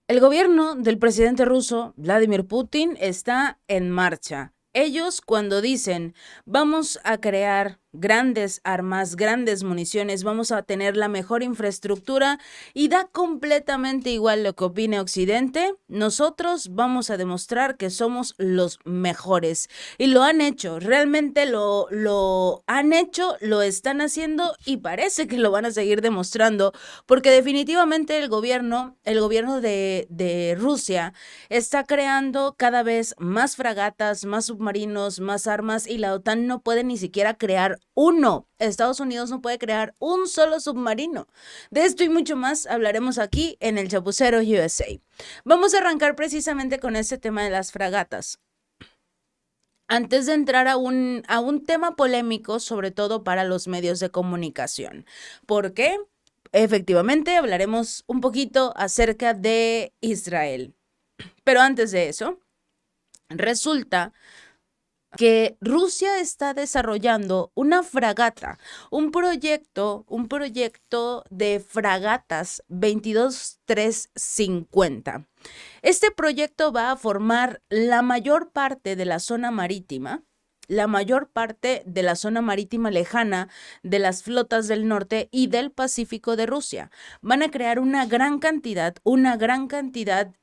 El gobierno del presidente ruso, Vladimir Putin, está en marcha. Ellos cuando dicen vamos a crear grandes armas, grandes municiones, vamos a tener la mejor infraestructura y da completamente igual lo que opine Occidente, nosotros vamos a demostrar que somos los mejores. Y lo han hecho, realmente lo han hecho, lo están haciendo y parece que lo van a seguir demostrando porque definitivamente el gobierno de Rusia está creando cada vez más fragatas, más submarinos, más armas y la OTAN no puede ni siquiera crear uno. Estados Unidos no puede crear un solo submarino. De esto y mucho más hablaremos aquí en el Chapucero USA. Vamos a arrancar precisamente con este tema de las fragatas. Antes de entrar a un tema polémico, sobre todo para los medios de comunicación. ¿Por qué? Efectivamente, hablaremos un poquito acerca de Israel. Pero antes de eso, resulta que Rusia está desarrollando una fragata, un proyecto de fragatas 22350. Este proyecto va a formar la mayor parte de la zona marítima lejana de las flotas del norte y del Pacífico de Rusia. Van a crear una gran cantidad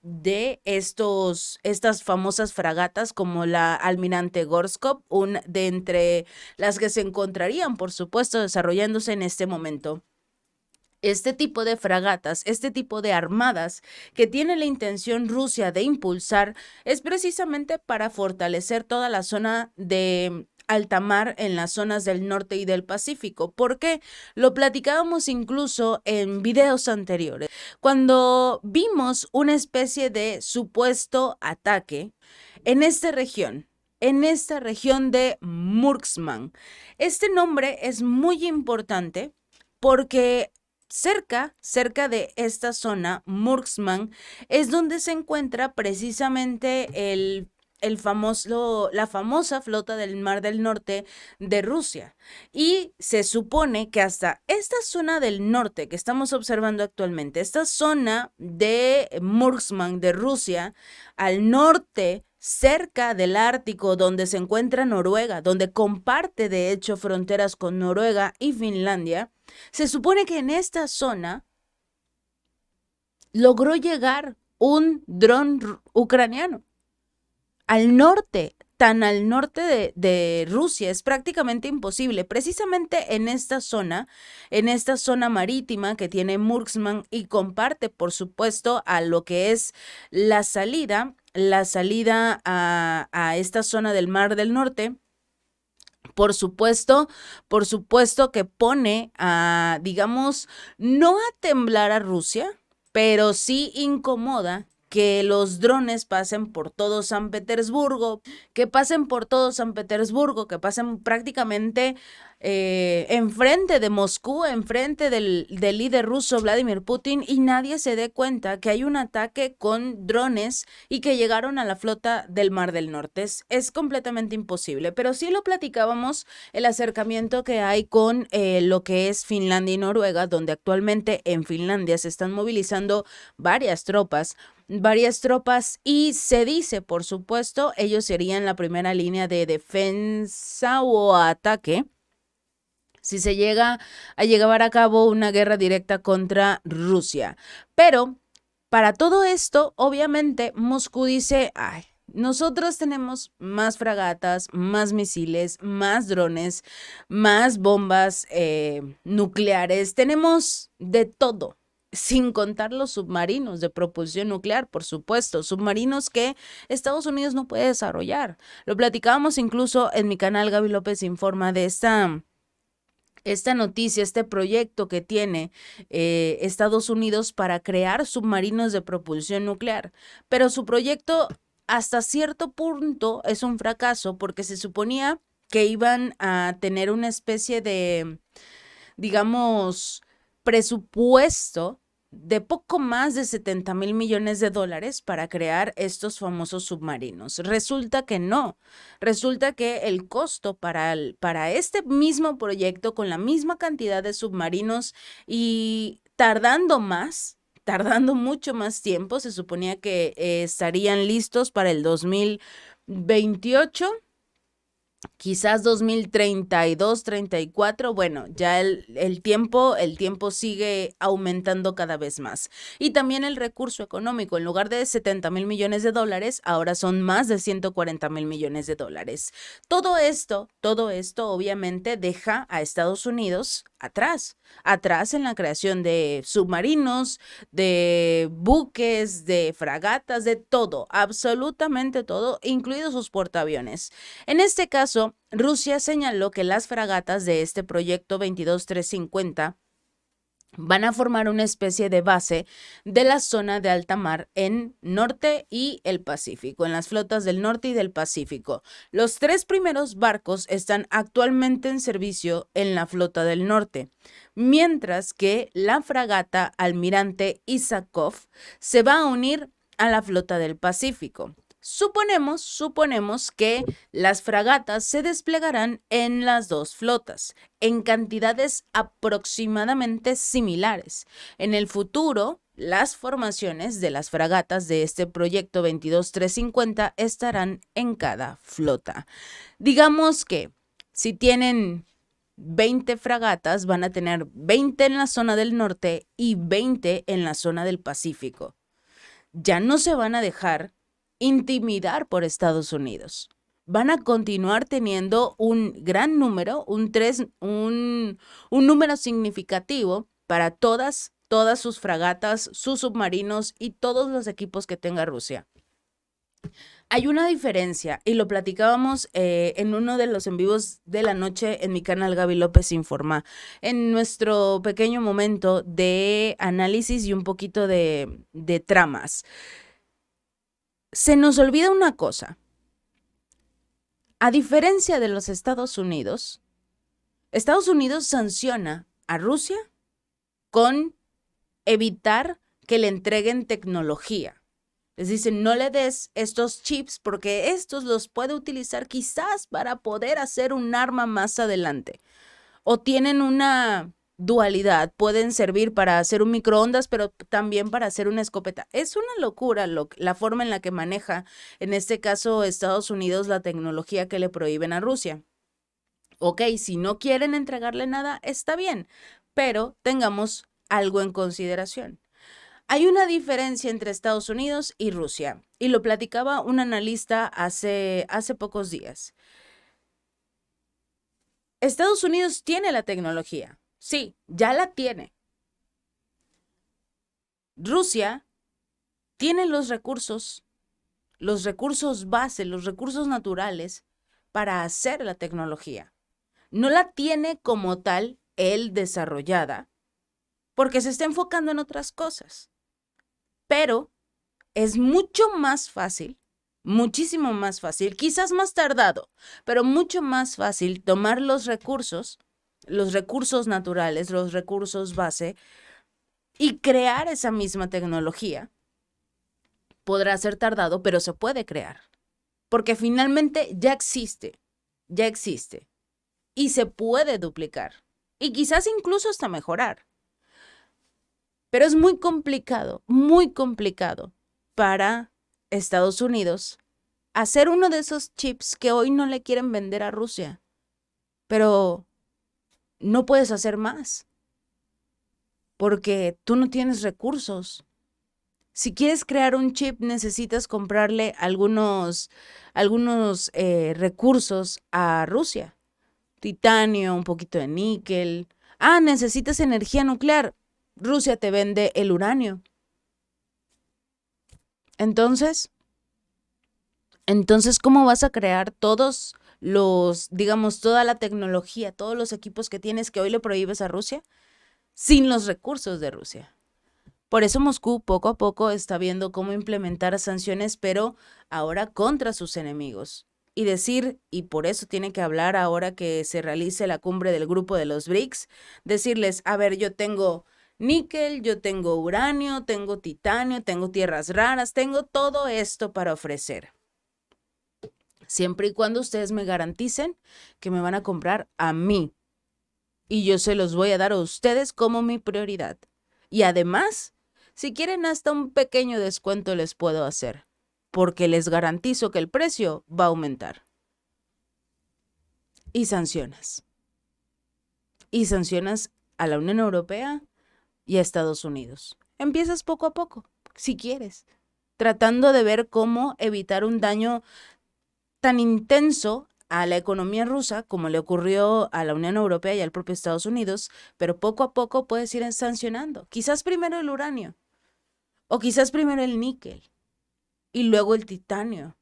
de estas famosas fragatas como la Almirante Gorskov, de entre las que se encontrarían, por supuesto, desarrollándose en este momento. Este tipo de fragatas, este tipo de armadas que tiene la intención Rusia de impulsar es precisamente para fortalecer toda la zona de alta mar en las zonas del norte y del Pacífico. ¿Por qué? Lo platicábamos incluso en videos anteriores, cuando vimos una especie de supuesto ataque en esta región de Murksman. Este nombre es muy importante porque cerca de esta zona, Murksman, es donde se encuentra precisamente la famosa flota del Mar del Norte de Rusia. Y se supone que hasta esta zona del norte que estamos observando actualmente, esta zona de Murksman de Rusia, al norte, cerca del Ártico, donde se encuentra Noruega, donde comparte de hecho fronteras con Noruega y Finlandia, se supone que en esta zona logró llegar un dron ucraniano al norte, tan al norte de Rusia, es prácticamente imposible. Precisamente en esta zona marítima que tiene Murksman y comparte, por supuesto, a lo que es la salida a esta zona del Mar del Norte. Por supuesto que pone a, digamos, no a temblar a Rusia, pero sí incomoda que los drones pasen por todo San Petersburgo, que pasen prácticamente enfrente de Moscú, enfrente del líder ruso Vladimir Putin, y nadie se dé cuenta que hay un ataque con drones y que llegaron a la flota del Mar del Norte. Es completamente imposible, pero sí lo platicábamos el acercamiento que hay con lo que es Finlandia y Noruega, donde actualmente en Finlandia se están movilizando varias tropas y se dice, por supuesto, ellos serían la primera línea de defensa o ataque si se llega a llevar a cabo una guerra directa contra Rusia. Pero para todo esto, obviamente, Moscú dice, ay, nosotros tenemos más fragatas, más misiles, más drones, más bombas nucleares, tenemos de todo. Sin contar los submarinos de propulsión nuclear, por supuesto, submarinos que Estados Unidos no puede desarrollar. Lo platicábamos incluso en mi canal Gaby López Informa de esta noticia, este proyecto que tiene Estados Unidos para crear submarinos de propulsión nuclear. Pero su proyecto hasta cierto punto es un fracaso porque se suponía que iban a tener una especie de, digamos, presupuesto de poco más de 70,000 millones de dólares para crear estos famosos submarinos. Resulta que no, resulta que el costo para este mismo proyecto con la misma cantidad de submarinos y tardando más, tardando mucho más tiempo. Se suponía que estarían listos para el 2028. Quizás 2032, 34, bueno, ya el tiempo sigue aumentando cada vez más. Y también el recurso económico, en lugar de 70,000 millones de dólares, ahora son más de 140,000 millones de dólares. Todo esto obviamente deja a Estados Unidos atrás en la creación de submarinos, de buques, de fragatas, de todo, absolutamente todo, incluidos sus portaaviones. En este caso, Rusia señaló que las fragatas de este proyecto 22350 van a formar una especie de base de la zona de alta mar en Norte y el Pacífico, en las flotas del Norte y del Pacífico. Los 3 primeros barcos están actualmente en servicio en la flota del Norte, mientras que la fragata Almirante Isakov se va a unir a la flota del Pacífico. Suponemos que las fragatas se desplegarán en las dos flotas, en cantidades aproximadamente similares. En el futuro, las formaciones de las fragatas de este proyecto 22350 estarán en cada flota. Digamos que si tienen 20 fragatas, van a tener 20 en la zona del norte y 20 en la zona del Pacífico. Ya no se van a dejar intimidar por Estados Unidos. Van a continuar teniendo un gran número, un número significativo para todas sus fragatas, sus submarinos y todos los equipos que tenga Rusia. Hay una diferencia y lo platicábamos en uno de los en vivos de la noche en mi canal Gaby López Informa, en nuestro pequeño momento de análisis y un poquito de tramas. Se nos olvida una cosa. A diferencia de los Estados Unidos sanciona a Rusia con evitar que le entreguen tecnología. Les dicen, no le des estos chips porque estos los puede utilizar quizás para poder hacer un arma más adelante. O tienen una dualidad, pueden servir para hacer un microondas, pero también para hacer una escopeta. Es una locura la forma en la que maneja, en este caso, Estados Unidos la tecnología que le prohíben a Rusia. Ok, si no quieren entregarle nada, está bien, pero tengamos algo en consideración. Hay una diferencia entre Estados Unidos y Rusia, y lo platicaba un analista hace pocos días. Estados Unidos tiene la tecnología. Sí, ya la tiene. Rusia tiene los recursos base, los recursos naturales para hacer la tecnología. No la tiene como tal él desarrollada porque se está enfocando en otras cosas. Pero es mucho más fácil, muchísimo más fácil, quizás más tardado, pero mucho más fácil tomar los recursos naturales, los recursos base y crear esa misma tecnología. Podrá ser tardado, pero se puede crear, porque finalmente ya existe y se puede duplicar y quizás incluso hasta mejorar. Pero es muy complicado para Estados Unidos hacer uno de esos chips que hoy no le quieren vender a Rusia, pero no puedes hacer más porque tú no tienes recursos. Si quieres crear un chip, necesitas comprarle algunos recursos a Rusia. Titanio, un poquito de níquel. Necesitas energía nuclear. Rusia te vende el uranio. Entonces, ¿cómo vas a crear todos toda la tecnología, todos los equipos que tienes que hoy le prohíbes a Rusia, sin los recursos de Rusia? Por eso Moscú poco a poco está viendo cómo implementar sanciones, pero ahora contra sus enemigos. Y por eso tiene que hablar ahora que se realice la cumbre del grupo de los BRICS, decirles, a ver, yo tengo níquel, yo tengo uranio, tengo titanio, tengo tierras raras, tengo todo esto para ofrecer. Siempre y cuando ustedes me garanticen que me van a comprar a mí. Y yo se los voy a dar a ustedes como mi prioridad. Y además, Si quieren, hasta un pequeño descuento les puedo hacer, porque les garantizo que el precio va a aumentar. Y sancionas. Y sancionas a la Unión Europea y a Estados Unidos. Empiezas poco a poco, si quieres, tratando de ver cómo evitar un daño tan intenso a la economía rusa como le ocurrió a la Unión Europea y al propio Estados Unidos, pero poco a poco puedes ir sancionando. Quizás primero el uranio, o quizás primero el níquel, y luego el titanio,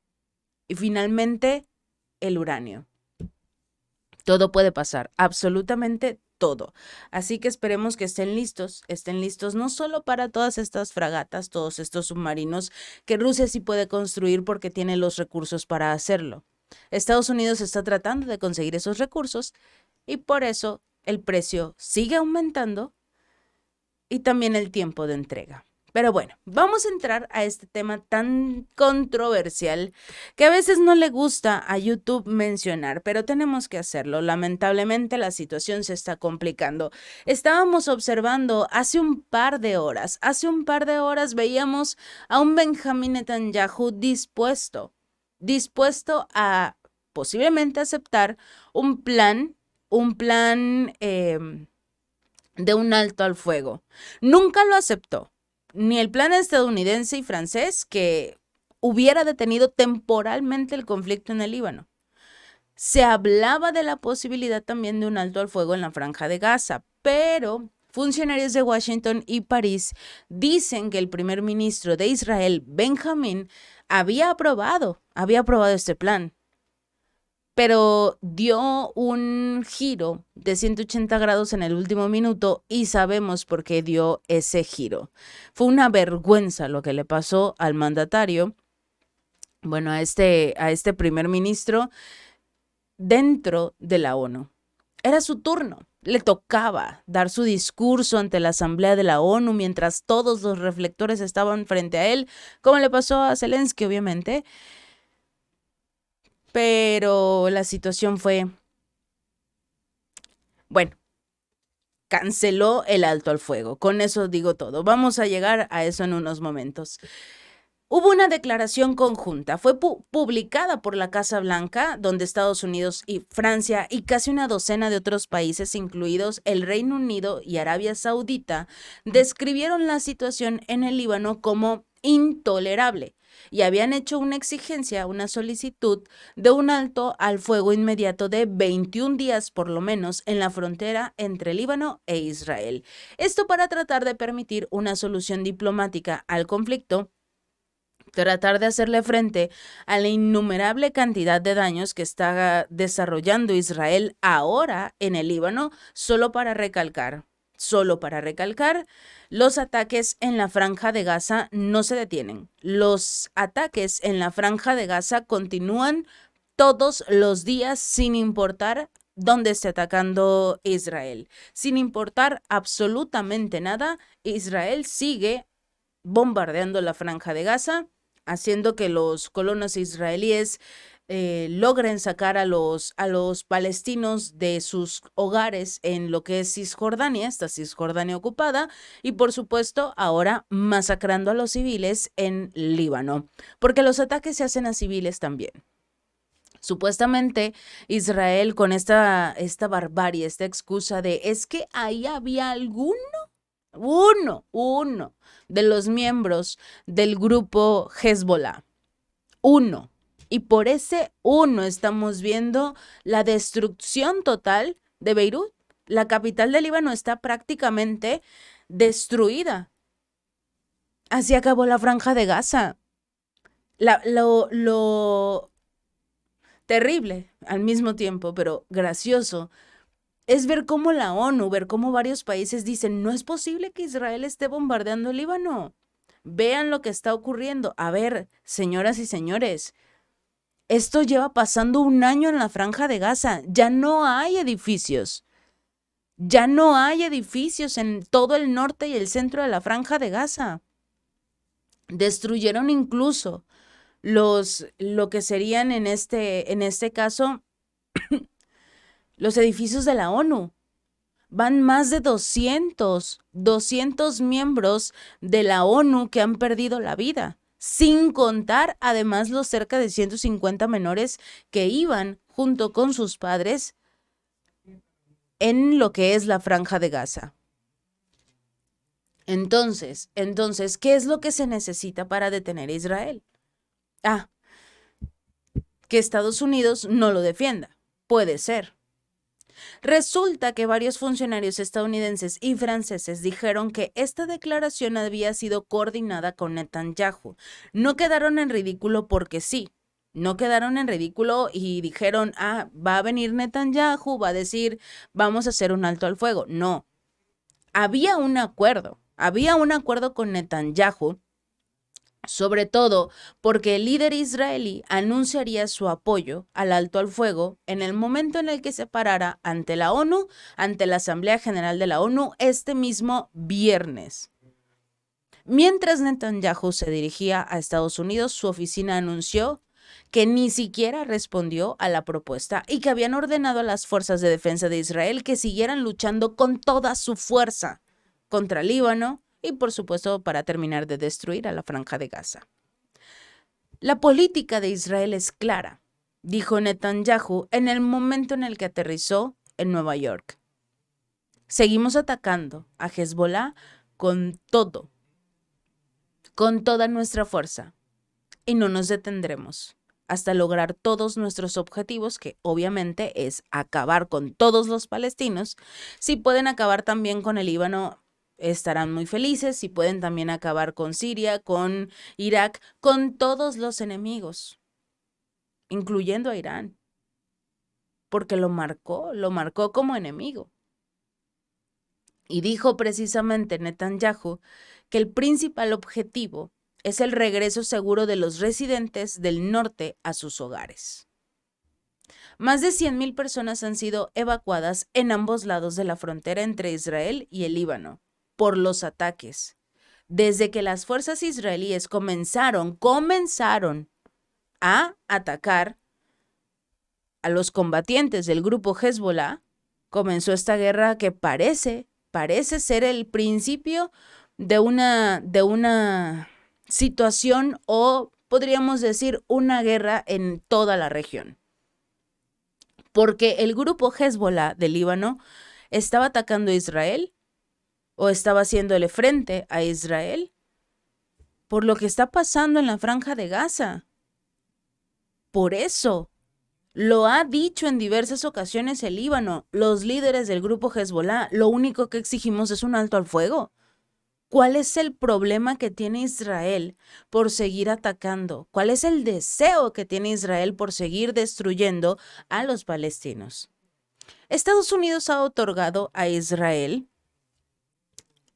y finalmente el uranio. Todo puede pasar, absolutamente todo. Así que esperemos que estén listos no solo para todas estas fragatas, todos estos submarinos que Rusia sí puede construir porque tiene los recursos para hacerlo. Estados Unidos está tratando de conseguir esos recursos y por eso el precio sigue aumentando y también el tiempo de entrega. Pero bueno, vamos a entrar a este tema tan controversial que a veces no le gusta a YouTube mencionar, pero tenemos que hacerlo. Lamentablemente la situación se está complicando. Estábamos observando hace un par de horas veíamos a un Benjamín Netanyahu dispuesto a posiblemente aceptar un plan de un alto al fuego. Nunca lo aceptó. Ni el plan estadounidense y francés que hubiera detenido temporalmente el conflicto en el Líbano. Se hablaba de la posibilidad también de un alto al fuego en la Franja de Gaza, pero funcionarios de Washington y París dicen que el primer ministro de Israel, Benjamín, había aprobado este plan, pero dio un giro de 180 grados en el último minuto y sabemos por qué dio ese giro. Fue una vergüenza lo que le pasó al mandatario, bueno, a este primer ministro dentro de la ONU. Era su turno, le tocaba dar su discurso ante la Asamblea de la ONU mientras todos los reflectores estaban frente a él, como le pasó a Zelensky, obviamente. Pero la situación fue, bueno, canceló el alto al fuego. Con eso digo todo. Vamos a llegar a eso en unos momentos. Hubo una declaración conjunta, fue publicada por la Casa Blanca, donde Estados Unidos y Francia y casi una docena de otros países, incluidos el Reino Unido y Arabia Saudita, describieron la situación en el Líbano como intolerable y habían hecho una exigencia, una solicitud de un alto al fuego inmediato de 21 días por lo menos en la frontera entre Líbano e Israel. Esto para tratar de permitir una solución diplomática al conflicto, tratar de hacerle frente a la innumerable cantidad de daños que está desarrollando Israel ahora en el Líbano, solo para recalcar, los ataques en la Franja de Gaza no se detienen. Los ataques en la Franja de Gaza continúan todos los días sin importar dónde esté atacando Israel. Sin importar absolutamente nada, Israel sigue bombardeando la Franja de Gaza, haciendo que los colonos israelíes logren sacar a los palestinos de sus hogares en lo que es Cisjordania, esta Cisjordania ocupada, y por supuesto ahora masacrando a los civiles en Líbano, porque los ataques se hacen a civiles también. Supuestamente Israel con esta barbarie, esta excusa de es que ahí había uno de los miembros del grupo Hezbollah. Uno. Y por ese uno estamos viendo la destrucción total de Beirut. La capital del Líbano está prácticamente destruida. Así acabó la Franja de Gaza. Lo terrible al mismo tiempo, pero gracioso, es ver cómo la ONU, ver cómo varios países dicen, no es posible que Israel esté bombardeando el Líbano. Vean lo que está ocurriendo. A ver, señoras y señores, esto lleva pasando un año en la Franja de Gaza. Ya no hay edificios. Ya no hay edificios en todo el norte y el centro de la Franja de Gaza. Destruyeron incluso lo que serían en este caso los edificios de la ONU. Van más de 200 miembros de la ONU que han perdido la vida, sin contar además los cerca de 150 menores que iban junto con sus padres en lo que es la Franja de Gaza. Entonces, ¿qué es lo que se necesita para detener a Israel? Que Estados Unidos no lo defienda. Puede ser. Resulta que varios funcionarios estadounidenses y franceses dijeron que esta declaración había sido coordinada con Netanyahu. No quedaron en ridículo porque sí. No quedaron en ridículo y dijeron, va a venir Netanyahu, va a decir, vamos a hacer un alto al fuego. No. Había un acuerdo con Netanyahu, sobre todo porque el líder israelí anunciaría su apoyo al alto al fuego en el momento en el que se parara ante la ONU, ante la Asamblea General de la ONU, este mismo viernes. Mientras Netanyahu se dirigía a Estados Unidos, su oficina anunció que ni siquiera respondió a la propuesta y que habían ordenado a las fuerzas de defensa de Israel que siguieran luchando con toda su fuerza contra Líbano y, por supuesto, para terminar de destruir a la Franja de Gaza. La política de Israel es clara, dijo Netanyahu en el momento en el que aterrizó en Nueva York. Seguimos atacando a Hezbollah con toda nuestra fuerza, y no nos detendremos hasta lograr todos nuestros objetivos, que obviamente es acabar con todos los palestinos. Si pueden acabar también con el Líbano, estarán muy felices. Si pueden también acabar con Siria, con Irak, con todos los enemigos, incluyendo a Irán, porque lo marcó como enemigo. Y dijo precisamente Netanyahu que el principal objetivo es el regreso seguro de los residentes del norte a sus hogares. Más de 100,000 personas han sido evacuadas en ambos lados de la frontera entre Israel y el Líbano por los ataques. Desde que las fuerzas israelíes comenzaron a atacar a los combatientes del grupo Hezbollah, comenzó esta guerra que parece ser el principio de una situación, o podríamos decir una guerra en toda la región. Porque el grupo Hezbollah del Líbano estaba atacando a Israel o estaba haciéndole frente a Israel por lo que está pasando en la Franja de Gaza. Por eso lo ha dicho en diversas ocasiones el Líbano, los líderes del grupo Hezbollah, lo único que exigimos es un alto al fuego. ¿Cuál es el problema que tiene Israel por seguir atacando? ¿Cuál es el deseo que tiene Israel por seguir destruyendo a los palestinos? Estados Unidos ha otorgado a Israel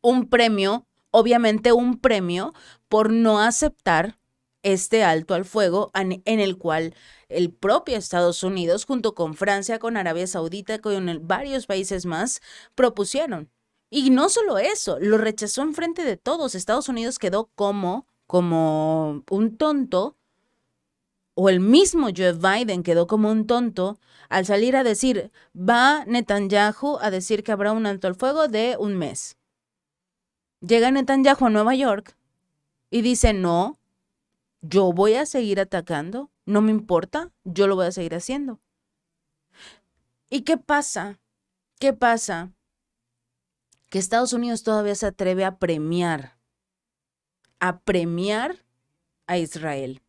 un premio, obviamente un premio, por no aceptar este alto al fuego en el cual el propio Estados Unidos, junto con Francia, con Arabia Saudita, con varios países más, propusieron. Y no solo eso, lo rechazó en frente de todos. Estados Unidos quedó como un tonto, o el mismo Joe Biden quedó como un tonto al salir a decir, va Netanyahu a decir que habrá un alto al fuego de un mes. Llega Netanyahu a Nueva York y dice, no, yo voy a seguir atacando, no me importa, yo lo voy a seguir haciendo. ¿Y qué pasa? ¿Qué pasa? Que Estados Unidos todavía se atreve a premiar a Israel,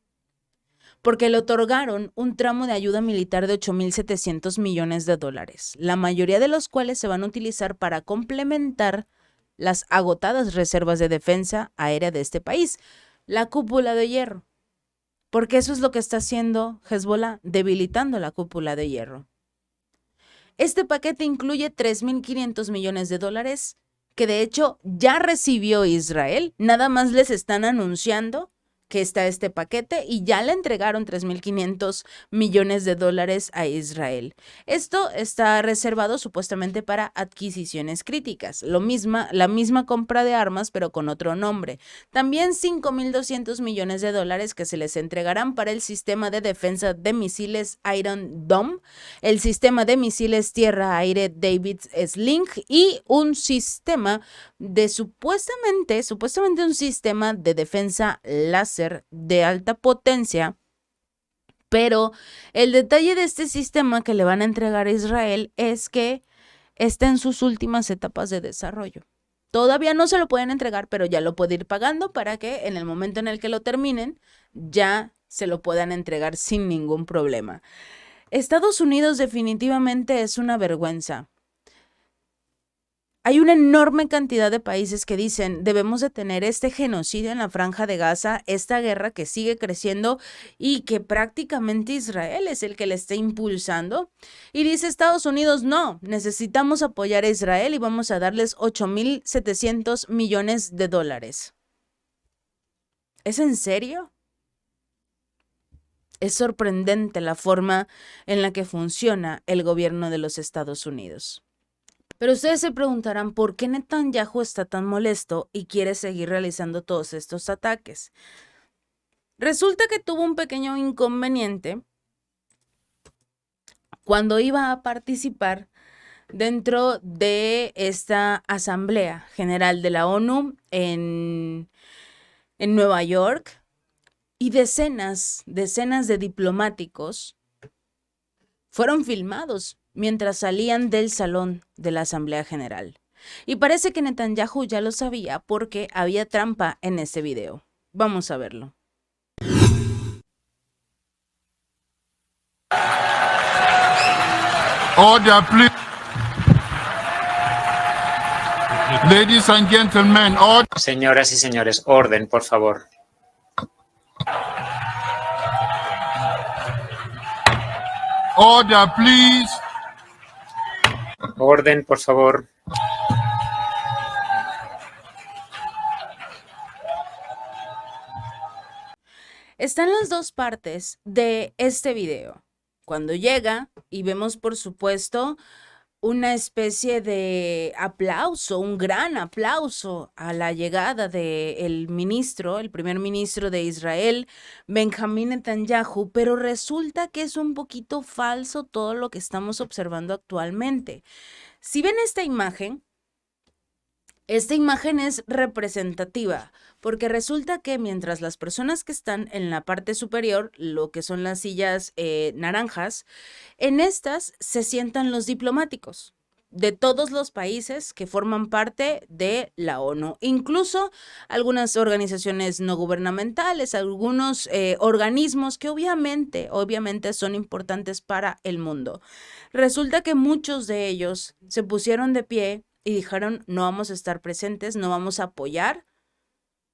porque le otorgaron un tramo de ayuda militar de 8,700 millones de dólares, la mayoría de los cuales se van a utilizar para complementar las agotadas reservas de defensa aérea de este país, la cúpula de hierro, porque eso es lo que está haciendo Hezbollah, debilitando la cúpula de hierro. Este paquete incluye 3,500 millones de dólares que de hecho ya recibió Israel, nada más les están anunciando que está este paquete y ya le entregaron 3.500 millones de dólares a Israel. Esto está reservado supuestamente para adquisiciones críticas, la misma compra de armas pero con otro nombre. También 5.200 millones de dólares que se les entregarán para el sistema de defensa de misiles Iron Dome, el sistema de misiles tierra-aire David Sling y un sistema de supuestamente un sistema de defensa láser de alta potencia, pero el detalle de este sistema que le van a entregar a Israel es que está en sus últimas etapas de desarrollo. Todavía no se lo pueden entregar, pero ya lo puede ir pagando para que en el momento en el que lo terminen, ya se lo puedan entregar sin ningún problema. Estados Unidos definitivamente es una vergüenza. Hay una enorme cantidad de países que dicen debemos detener este genocidio en la Franja de Gaza, esta guerra que sigue creciendo y que prácticamente Israel es el que le está impulsando. Y dice Estados Unidos, no, necesitamos apoyar a Israel y vamos a darles 8.700 millones de dólares. ¿Es en serio? Es sorprendente la forma en la que funciona el gobierno de los Estados Unidos. Pero ustedes se preguntarán por qué Netanyahu está tan molesto y quiere seguir realizando todos estos ataques. Resulta que tuvo un pequeño inconveniente cuando iba a participar dentro de esta Asamblea General de la ONU en Nueva York, y decenas de diplomáticos fueron filmados mientras salían del salón de la Asamblea General. Y parece que Netanyahu ya lo sabía porque había trampa en ese video. Vamos a verlo. Order, please. Ladies and gentlemen, order. Señoras y señores, orden, por favor. Order, please. Orden, por favor. Están las dos partes de este video. Cuando llega y vemos, por supuesto, una especie de aplauso, un gran aplauso a la llegada del ministro, el primer ministro de Israel, Benjamín Netanyahu, pero resulta que es un poquito falso todo lo que estamos observando actualmente. Si ven esta imagen es representativa, porque resulta que mientras las personas que están en la parte superior, lo que son las sillas naranjas, en estas se sientan los diplomáticos de todos los países que forman parte de la ONU, incluso algunas organizaciones no gubernamentales, algunos organismos que obviamente son importantes para el mundo. Resulta que muchos de ellos se pusieron de pie y dijeron, no vamos a estar presentes, no vamos a apoyar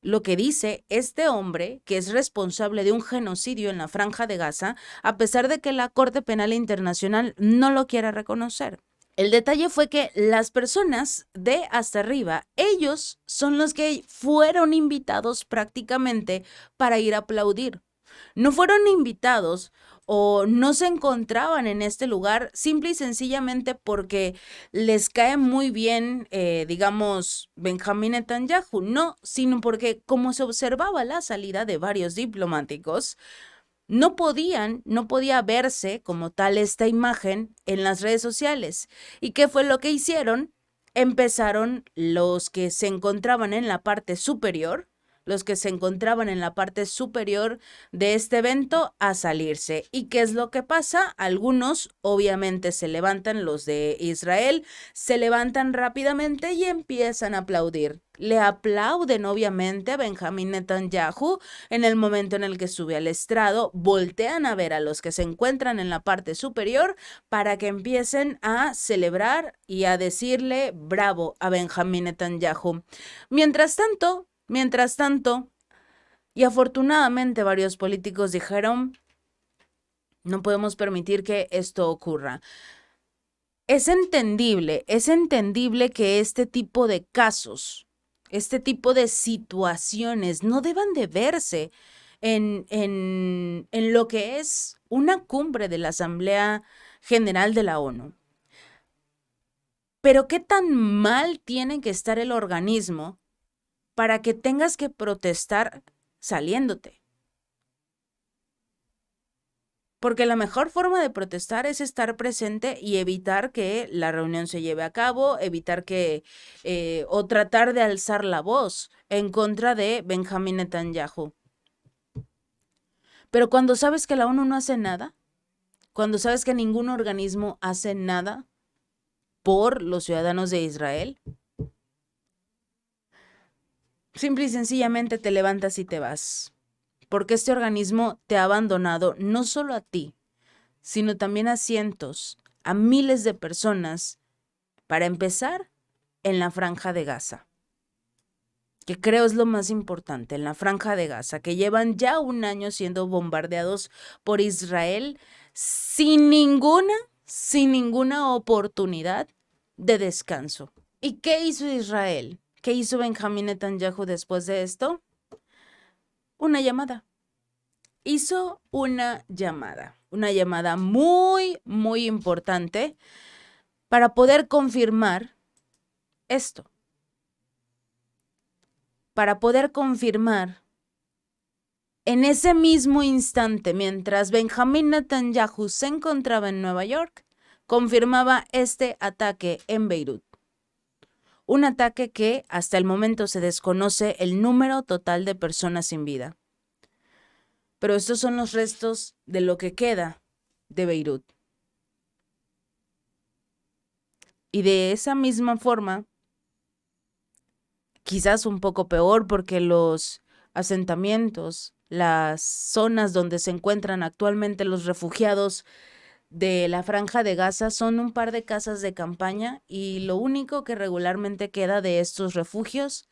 lo que dice este hombre, que es responsable de un genocidio en la Franja de Gaza, a pesar de que la Corte Penal Internacional no lo quiera reconocer. El detalle fue que las personas de hasta arriba, ellos son los que fueron invitados prácticamente para ir a aplaudir. No fueron invitados o no se encontraban en este lugar simple y sencillamente porque les cae muy bien, Benjamín Netanyahu, no, sino porque como se observaba la salida de varios diplomáticos, no podía verse como tal esta imagen en las redes sociales. ¿Y qué fue lo que hicieron? Empezaron los que se encontraban en la parte superior, de este evento a salirse. ¿Y qué es lo que pasa? Algunos obviamente se levantan, los de Israel, se levantan rápidamente y empiezan a aplaudir. Le aplauden obviamente a Benjamín Netanyahu en el momento en el que sube al estrado, voltean a ver a los que se encuentran en la parte superior para que empiecen a celebrar y a decirle bravo a Benjamín Netanyahu. Mientras tanto, y afortunadamente varios políticos dijeron, no podemos permitir que esto ocurra. Es entendible que este tipo de casos, este tipo de situaciones no deban de verse en lo que es una cumbre de la Asamblea General de la ONU. Pero ¿qué tan mal tiene que estar el organismo para que tengas que protestar saliéndote? Porque la mejor forma de protestar es estar presente y evitar que la reunión se lleve a cabo, evitar que, o tratar de alzar la voz en contra de Benjamín Netanyahu. Pero cuando sabes que la ONU no hace nada, cuando sabes que ningún organismo hace nada por los ciudadanos de Israel, simple y sencillamente te levantas y te vas. Porque este organismo te ha abandonado no solo a ti, sino también a cientos, a miles de personas, para empezar, en la Franja de Gaza, que creo es lo más importante, en la Franja de Gaza, que llevan ya un año siendo bombardeados por Israel sin ninguna oportunidad de descanso. ¿Y qué hizo Israel? ¿Qué hizo Benjamín Netanyahu después de esto? Una llamada. Hizo una llamada muy, muy importante para poder confirmar esto, para poder confirmar en ese mismo instante, mientras Benjamín Netanyahu se encontraba en Nueva York, confirmaba este ataque en Beirut. Un ataque que hasta el momento se desconoce el número total de personas sin vida. Pero estos son los restos de lo que queda de Beirut. Y de esa misma forma, quizás un poco peor porque los asentamientos, las zonas donde se encuentran actualmente los refugiados de la Franja de Gaza son un par de casas de campaña y lo único que regularmente queda de estos refugios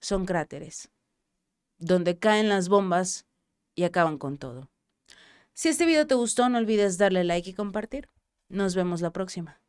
son cráteres, donde caen las bombas y acaban con todo. Si este video te gustó, no olvides darle like y compartir. Nos vemos la próxima.